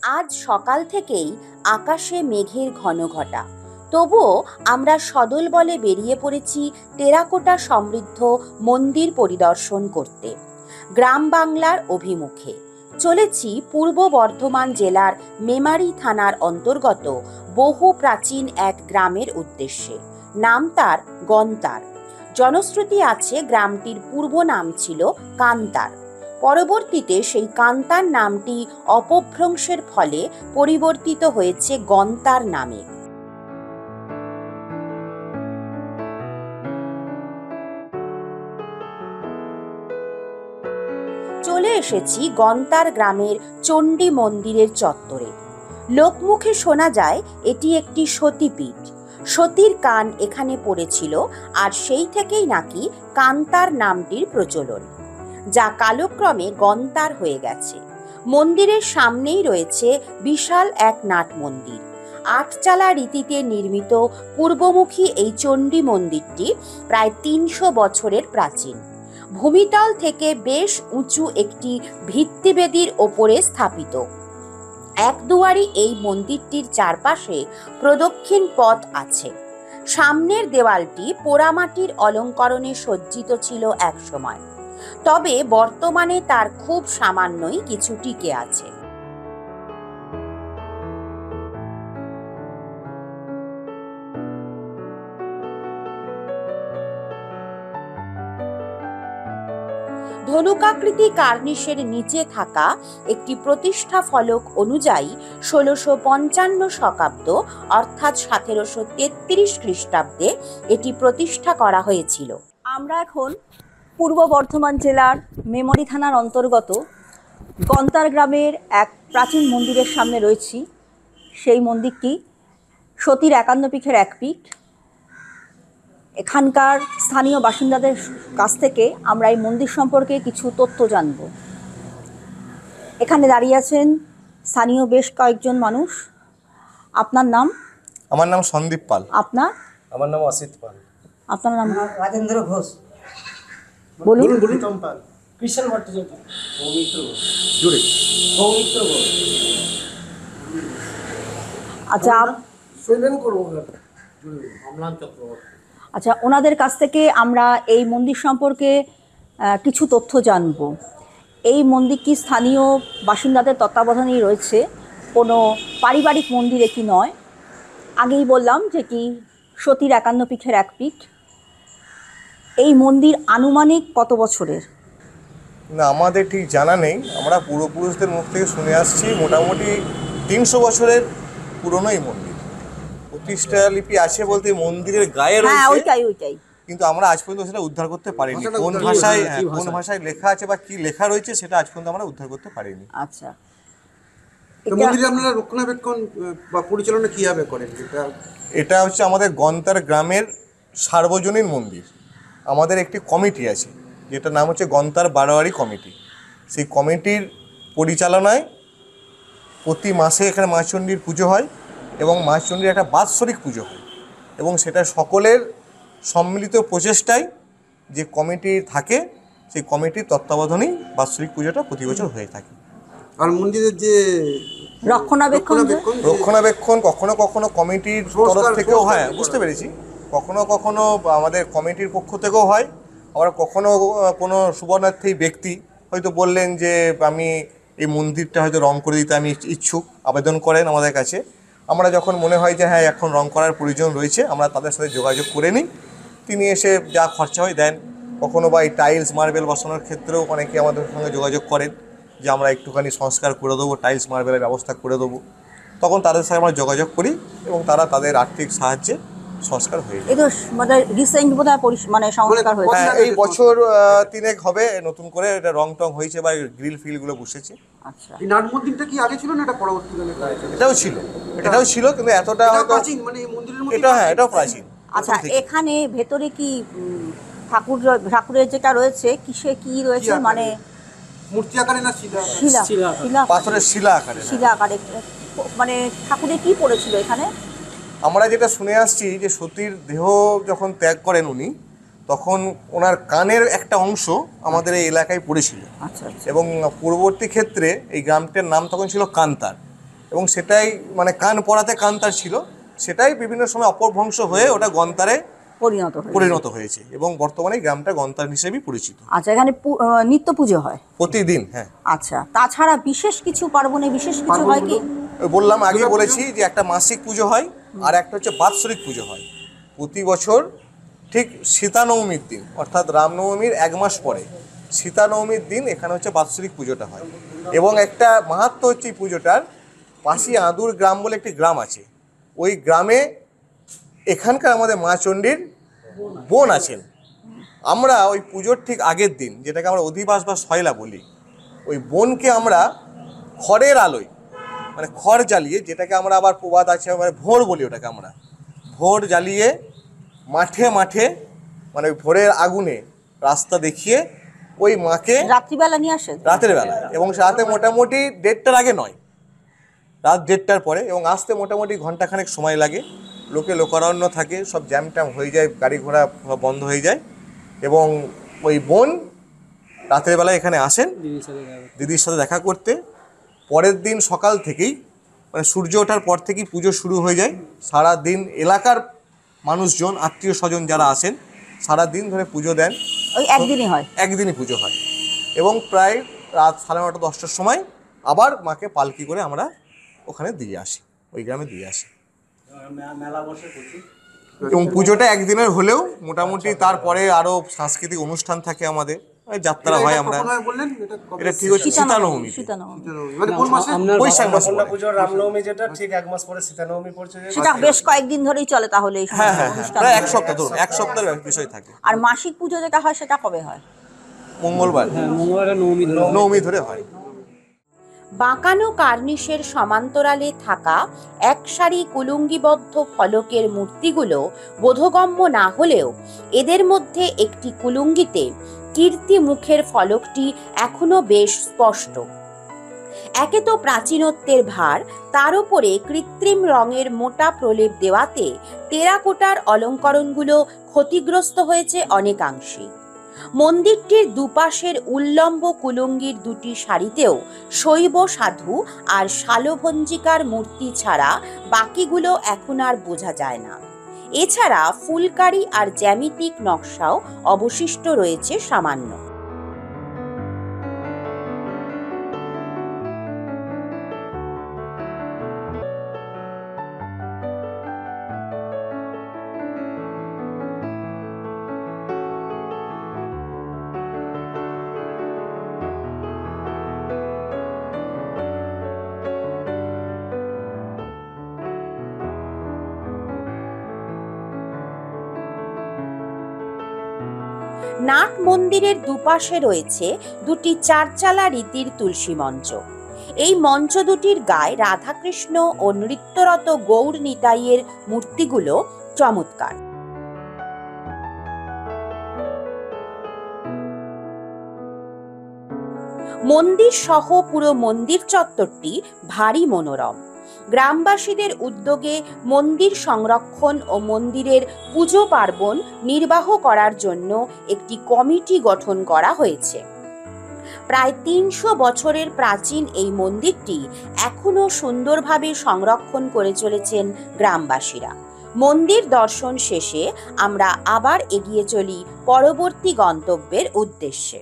আজ সকাল থেকেই আকাশে মেঘের ঘনঘটা, তবুও আমরা সদল বলে বেরিয়ে পড়েছি টেরাকোটা সমৃদ্ধ মন্দির পরিদর্শন করতে। গ্রাম বাংলার অভিমুখে চলেছি পূর্ব বর্ধমান জেলার মেমারি থানার অন্তর্গত বহু প্রাচীন এক গ্রামের উদ্দেশ্যে। নাম তার গন্তার। জনশ্রুতি আছে গ্রামটির পূর্ব নাম ছিল কান্তার। পরবর্তীতে সেই কান্তার নামটি অপভ্রংশের ফলে পরিবর্তিত হয়েছে গন্তার নামে। চলে এসেছি গন্তার গ্রামের চণ্ডী মন্দিরের চত্বরে। লোকমুখে শোনা যায় এটি একটি সতীপীঠ। সতীর কান এখানে পড়েছিল, আর সেই থেকেই নাকি কান্তার নামটির প্রচলন, যা কালক্রমে গন্তার হয়ে গেছে। মন্দিরের সামনেই রয়েছে বিশাল এক নাট মন্দির। আটচালা রীতিতে নির্মিত পূর্বমুখী এই চণ্ডী মন্দিরটি প্রায় ৩০০ বছরের প্রাচীন। ভূমিতল থেকে বেশ উঁচু একটি ভিত্তিবেদির ওপরে স্থাপিত। একদুয়ারি এই মন্দিরটির চারপাশে প্রদক্ষিণ পথ আছে। সামনের দেওয়ালটি পোড়ামাটির অলঙ্করণে সজ্জিত ছিল একসময়, তবে বর্তমানে তার খুব সামান্যই কিছু টিকে আছে। ধনুকাকৃতি কার্নিশের নিচে থাকা একটি প্রতিষ্ঠা ফলক অনুযায়ী ১৬৫৫ শকাব্দ অর্থাৎ ১৭৩৩ খ্রিস্টাব্দে এটি প্রতিষ্ঠা করা হয়েছিল। আমরা এখন পূর্ব বর্ধমান জেলার মেমারি থানার অন্তর্গত গন্তার গ্রামের এক প্রাচীন মন্দিরের সামনে রয়েছি। সেই মন্দিরটি সতীর একান্ন পীঠের এক পীঠ। এখানকার স্থানীয় বাসিন্দাদের কাছ থেকে আমরা এই মন্দির সম্পর্কে কিছু তথ্য জানব। এখানে দাঁড়িয়ে আছেন স্থানীয় বেশ কয়েকজন মানুষ। আপনার নাম? আমার নাম সন্দীপ পাল। আপনার? আমার নাম অসিত পাল। আপনার নাম? রাজেন্দ্র ঘোষ। বলুন। প্রীতম পাল। কৃষ্ণ ভট্টাচার্য। সৌমিত্র ঘোষ। জুড়ে সৌমিত্র ঘোষ। আচ্ছা, শৈলেন করবো জুড়ে অম্লান চক্রবর্তী। আচ্ছা, ওনাদের কাছ থেকে আমরা এই মন্দির সম্পর্কে কিছু তথ্য জানব। এই মন্দিরটি স্থানীয় বাসিন্দাদের তত্ত্বাবধানেই রয়েছে, কোনো পারিবারিক মন্দির এটি নয়। আগেই বললাম যে কি সতীর একান্ন পীঠের এক পীঠ। এই মন্দির আনুমানিক কত বছরের? না, আমাদের ঠিক জানা নেই। আমরা পূর্বপুরুষদের মুখ থেকে শুনে আসছি মোটামুটি ৩০০ বছরের পুরনো এই মন্দির। প্রতিষ্ঠা লিপি আছে বলতে মন্দিরের গায়ে হ্যাঁ, রয়েছে, ওইটাই। কিন্তু আমরা আজ পর্যন্ত সেটা উদ্ধার করতে পারিনি। কোন ভাষায় লেখা আছে বা কি লেখা রয়েছে সেটা আজ পর্যন্ত আমরা উদ্ধার করতে পারিনি। আচ্ছা, মন্দিরে আপনারা রক্ষণাবেক্ষণ বা পরিচালনা কিভাবে করেন? এটা হচ্ছে আমাদের গন্তার গ্রামের সার্বজনীন মন্দির। আমাদের একটি কমিটি আছে, যেটার নাম হচ্ছে গন্তার বারোয়ারি কমিটি। সেই কমিটির পরিচালনায় প্রতি মাসে এখানে মাচণ্ডীর পুজো হয় এবং মাচণ্ডীর একটা বাৎসরিক পুজো হয়, এবং সেটা সকলের সম্মিলিত প্রচেষ্টায় যে কমিটি থাকে সেই কমিটির তত্ত্বাবধানেই বাৎসরিক পুজোটা প্রতি বছর হয়ে থাকে। আর মন্দিরের যে রক্ষণাবেক্ষণ কখনো কখনো কমিটির তরফ থেকেও হয়, বুঝতে পেরেছি, কখনো কখনো আমাদের কমিটির পক্ষ থেকেও হয়। আবার কখনো কোনো সুবর্ণার্থী ব্যক্তি হয়তো বললেন যে আমি এই মন্দিরটা হয়তো রং করে দিতে আমি ইচ্ছুক, আবেদন করেন আমাদের কাছে। আমরা যখন মনে হয় যে হ্যাঁ এখন রং করার প্রয়োজন রয়েছে, আমরা তাদের সাথে যোগাযোগ করে নিই। তিনি এসে যা খরচা হয় দেন। কখনো বা এই টাইলস মার্বেল বসানোর ক্ষেত্রেও অনেকে আমাদের সঙ্গে যোগাযোগ করেন যে আমরা একটুখানি সংস্কার করে দেবো, টাইলস মার্বেলের ব্যবস্থা করে দেবো। তখন তাদের সাথে আমরা যোগাযোগ করি এবং তারা তাদের আর্থিক সাহায্যে সংস্কার হয়ে যায়। এটা মানে রিসেন্ট বোধহয় মানে সংস্কার হয়েছে। হ্যাঁ, এই বছর ৩ হবে নতুন করে এটা রং টং হয়েছে বা গ্রিল ফিলগুলো বসেছে। আচ্ছা, এই নাট মন্দিরটা কি আগে ছিল না এটা পরবর্তীকালে? এটাও ছিল কিন্তু এতটা হয়তো প্রাচীন, মানে এই মন্দিরের মধ্যে এটা হ্যাঁ এটাও প্রাচীন। আচ্ছা, এখানে ভেতরে কি ঠাকুরের যেটা রয়েছে কি রয়েছে, মানে মূর্তি আকারে না শিলা পাথরের শিলা আকারে। মানে ঠাকুরের কি পড়েছিল এখানে? আমরা যেটা শুনে আসছি যে সতীর দেহ যখন ত্যাগ করেন উনি, তখন ওনার কানের একটা অংশ আমাদের এই এলাকায় পড়েছিল। আচ্ছা, এবং পূর্ববর্তী ক্ষেত্রে এই গ্রামটির নাম তখন ছিল কান্তার। এবং সেটাই মানে কান পড়াতে কান তার ছিল, সেটাই বিভিন্ন সময় অপভ্রংশ হয়ে ওটা গন্তারে পরিণত হয়েছে এবং বর্তমানে এই গ্রামটা গন্তার হিসেবেই পরিচিত। আচ্ছা, এখানে নিত্য পুজো হয় প্রতিদিন, হ্যাঁ। আচ্ছা, তাছাড়া বিশেষ কিছু পার্বণে বিশেষ কিছু হয় কি? ওই বললাম, আগে বলেছি যে একটা মাসিক পুজো হয় আর একটা হচ্ছে বাৎসরিক পুজো হয় প্রতি বছর। ঠিক সীতানবমীর দিন, অর্থাৎ রামনবমীর 1 মাস পরে সীতানবমীর দিন এখানে হচ্ছে বাৎসরিক পুজোটা হয়। এবং একটা মাহাত্ম্য হচ্ছে এই পুজোটার, পাশি আঁদুর গ্রাম বলে একটি গ্রাম আছে, ওই গ্রামে এখানকার আমাদের মা চণ্ডীর বোন আছেন। আমরা ওই পুজোর ঠিক আগের দিন, যেটাকে আমরা অধিবাস বা শয়লা বলি, ওই বোনকে আমরা খড়ের আলোয়, মানে খড় জ্বালিয়ে, যেটাকে আমরা আবার প্রবাদ আছে মানে ভোর বলি, ওটাকে আমরা ভোর জ্বালিয়ে মাঠে মাঠে মানে ভোরের আগুনে রাস্তা দেখিয়ে ওই মাকে রাত্রিবেলা নিয়ে আসেন, রাতের বেলা, এবং রাতে মোটামুটি 1:30টার আগে নয়, রাত 1:30টার পরে, এবং আসতে মোটামুটি ঘন্টাখানেক সময় লাগে। লোকে লোকারণ্য থাকে, সব জ্যাম ট্যাম হয়ে যায়, গাড়ি ঘোড়া সব বন্ধ হয়ে যায়। এবং ওই বোন রাতের বেলায় এখানে আসেন দিদির সাথে দেখা করতে। পরের দিন সকাল থেকেই, মানে সূর্য ওঠার পর থেকেই পুজো শুরু হয়ে যায়। সারা দিন এলাকার মানুষজন, আত্মীয় স্বজন যারা আসেন, সারা দিন ধরে পুজো দেন। ওই একদিনই হয়? একদিনই পুজো হয়, এবং প্রায় রাত 9:30 10টার সময় আবার মাকে পালকি করে আমরা ওখানে দিয়ে আসি, ওই গ্রামে দিয়ে আসি। এবং পুজোটা একদিনের হলেও মোটামুটি তারপরে আরও সাংস্কৃতিক অনুষ্ঠান থাকে আমাদের, যাত্রা হয়। আমরা এটা ঠিক হচ্ছে সীতানবমী, মানে কোন মাসে? বৈশাখ মাস পরে। পুজোর রামনবমী যেটা ঠিক 1 মাস পরে সীতানবমী পড়ছে, সেটা বেশ কয়েকদিন ধরেই চলে তাহলে এই হ্যাঁ হ্যাঁ, অনুষ্ঠান? প্রায় 1 সপ্তাহ, ধরুন 1 সপ্তাহের বিষয় থাকে। আর মাসিক পুজো যেটা হয় সেটা কবে হয়? মঙ্গলবার, নবমী ধরে হয়। বাঁকানো কার্নিশের সমান্তরালে থাকা এক সারি কুলুঙ্গিবদ্ধ ফলকের মূর্তিগুলো বোধগম্য না হলেও এদের মধ্যে একটি কুলুঙ্গিতে কীর্তি মুখের ফলকটি এখনো বেশ স্পষ্ট। একে তো প্রাচীনত্বের ভার, তার উপরে কৃত্রিম রঙের মোটা প্রলেপ দেওয়াতে টেরাকোটার অলঙ্করণগুলো ক্ষতিগ্রস্ত হয়েছে অনেকাংশে। মন্দিরটির দুপাশের উল্লম্ব কুলুঙ্গির দুটি সারিতেও শৈব সাধু আর শালভঞ্জিকার মূর্তি ছাড়া বাকিগুলো এখন আর বোঝা যায় না। এছাড়া ফুলকারি আর জ্যামিতিক নকশাও অবশিষ্ট রয়েছে সামান্য। নাট মন্দিরের দুপাশে রয়েছে দুটি 4চালা রীতির তুলসী মঞ্চ। এই মঞ্চ দুটির গায়ে রাধাকৃষ্ণ ও নৃত্যরত গৌর নিতাইয়ের মূর্তিগুলো চমৎকার। মন্দির সহ পুরো মন্দির চত্বরটি ভারী মনোরম। গ্রামবাসীদের উদ্যোগে মন্দির সংরক্ষণ ও মন্দিরের পুজো পার্বণ নির্বাহ করার জন্য একটি কমিটি গঠন করা হয়েছে। প্রায় 300 বছরের প্রাচীন এই মন্দিরটি এখনো সুন্দরভাবে সংরক্ষণ করে চলেছেন গ্রামবাসীরা। মন্দির দর্শন শেষে আমরা আবার এগিয়ে চলি পরবর্তী গন্তব্যের উদ্দেশ্যে।